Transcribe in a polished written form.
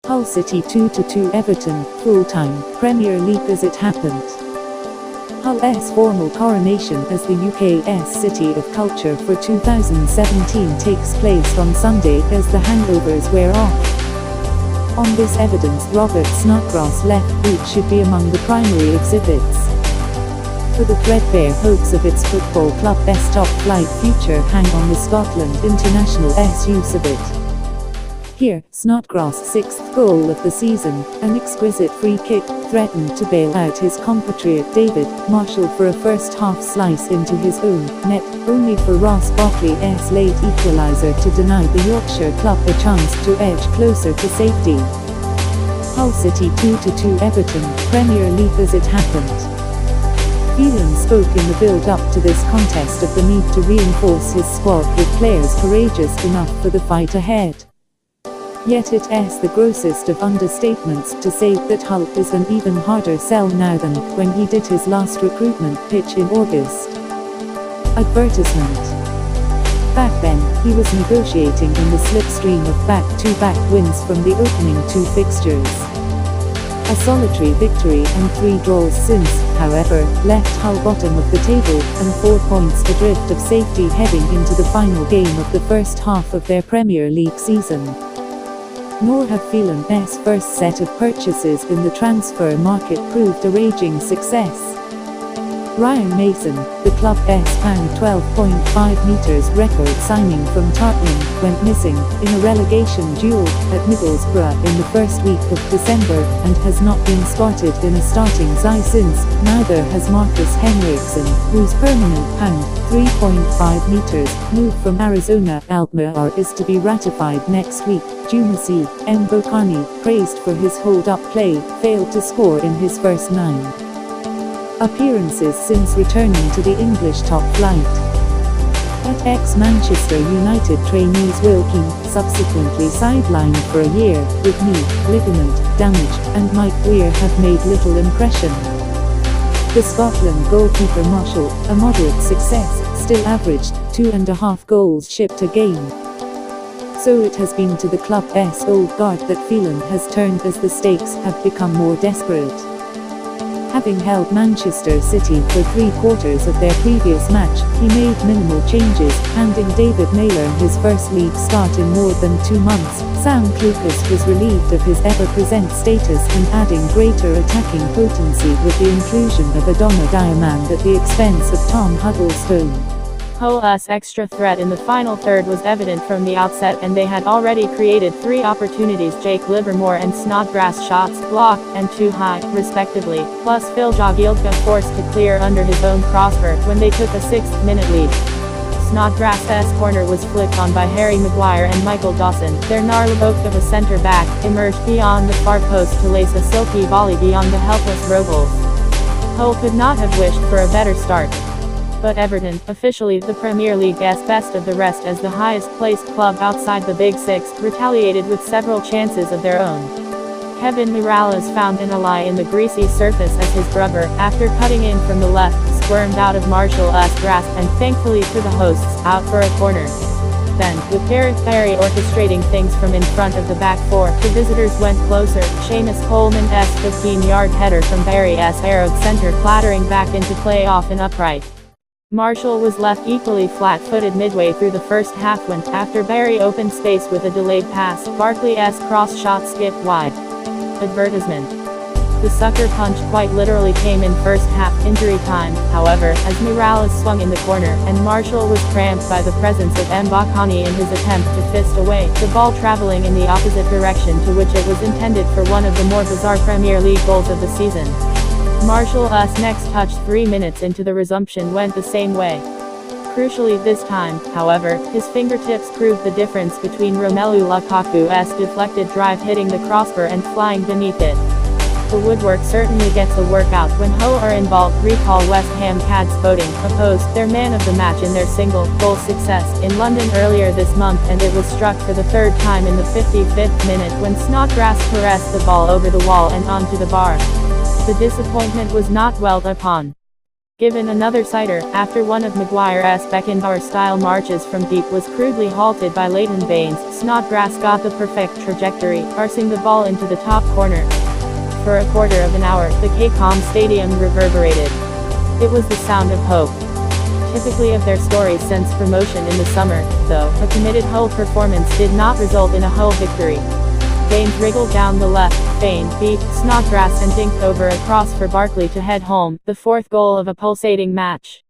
Hull City 2-2 Everton, full-time, Premier League as it happened. Hull's formal coronation as the UK's City of Culture for 2017 takes place on Sunday as the hangovers wear off. On this evidence, Robert Snodgrass' left boot should be among the primary exhibits. For the threadbare hopes of its football club's top-flight future hang on the Scotland international's use of it. Here, Snodgrass' sixth goal of the season, an exquisite free kick, threatened to bail out his compatriot David Marshall for a first-half slice into his own net, only for Barkley's late equaliser to deny the Yorkshire club a chance to edge closer to safety. Hull City 2-2 Everton, Premier League as it happened. Phelan spoke in the build-up to this contest of the need to reinforce his squad with players courageous enough for the fight ahead. Yet it's the grossest of understatements to say that Hull is an even harder sell now than when he did his last recruitment pitch in August. Advertisement. Back then, he was negotiating in the slipstream of back-to-back wins from the opening two fixtures. A solitary victory and 3 draws since, however, left Hull bottom of the table, and 4 points adrift of safety heading into the final game of the first half of their Premier League season. Nor have Phelan's first set of purchases in the transfer market proved a raging success. Ryan Mason, the club's pound 12.5 metres record signing from Tottenham, went missing in a relegation duel at Middlesbrough in the first week of December, and has not been spotted in a starting side since. Neither has Marcus Henriksen, whose permanent pound 3.5 metres move from Arizona Alkmaar is to be ratified next week. Jumasi Mbokani, praised for his hold-up play, failed to score in his first 9 appearances since returning to the English top flight. At ex-Manchester United trainees Wilkie, subsequently sidelined for a year, with knee, ligament, damage, and Mike Weir have made little impression. The Scotland goalkeeper Marshall, a moderate success, still averaged 2.5 goals shipped a game. So it has been to the club's old guard that Phelan has turned as the stakes have become more desperate. Having held Manchester City for 3/4 of their previous match, he made minimal changes, handing David Naylor his first league start in more than 2 months. Sam Clucas was relieved of his ever-present status and adding greater attacking potency with the inclusion of Adama Diamand at the expense of Tom Huddlestone. Hull's extra threat in the final third was evident from the outset, and they had already created 3 opportunities: Jake Livermore and Snodgrass shots, blocked, and too high, respectively, plus Phil Jagielka forced to clear under his own crossbar when they took a 6th-minute lead. Snodgrass's corner was flicked on by Harry Maguire, and Michael Dawson, their gnarly oak of a centre-back, emerged beyond the far post to lace a silky volley beyond the helpless Robles. Hull could not have wished for a better start. But Everton, officially the Premier League's best of the rest as the highest-placed club outside the Big Six, retaliated with several chances of their own. Kevin Mirallas found an ally in the greasy surface as his brother, after cutting in from the left, squirmed out of Marshall's grasp and, thankfully for the hosts, out for a corner. Then, with Gareth Barry orchestrating things from in front of the back four, the visitors went closer. Seamus Coleman's 15-yard header from Barry's arrowed centre clattering back into play off an upright. Marshall was left equally flat-footed midway through the first half when, after Barry opened space with a delayed pass, Barkley's cross shot skipped wide. Advertisement. The sucker punch quite literally came in first half injury time, however, as Mirallas swung in the corner, and Marshall was cramped by the presence of Mbokani in his attempt to fist away, the ball travelling in the opposite direction to which it was intended for one of the more bizarre Premier League goals of the season. Marshall's next touch 3 minutes into the resumption went the same way. Crucially this time, however, his fingertips proved the difference between Romelu Lukaku's deflected drive hitting the crossbar and flying beneath it. The woodwork certainly gets a workout when Hull are involved. Recall West Ham Cads voting opposed their man of the match in their single-goal success in London earlier this month, and it was struck for the 3rd time in the 55th minute when Snodgrass caressed the ball over the wall and onto the bar. The disappointment was not dwelt upon. Given another sighter, after one of Maguire's Beckenbauer-style marches from deep was crudely halted by Leighton Baines, Snodgrass got the perfect trajectory, parsing the ball into the top corner. For a quarter of an hour, the KCOM Stadium reverberated. It was the sound of hope. Typically of their stories since promotion in the summer, though, a committed Hull performance did not result in a Hull victory. Baines wriggled down the left, Fane beat Snodgrass and dinked over a cross for Barkley to head home, the fourth goal of a pulsating match.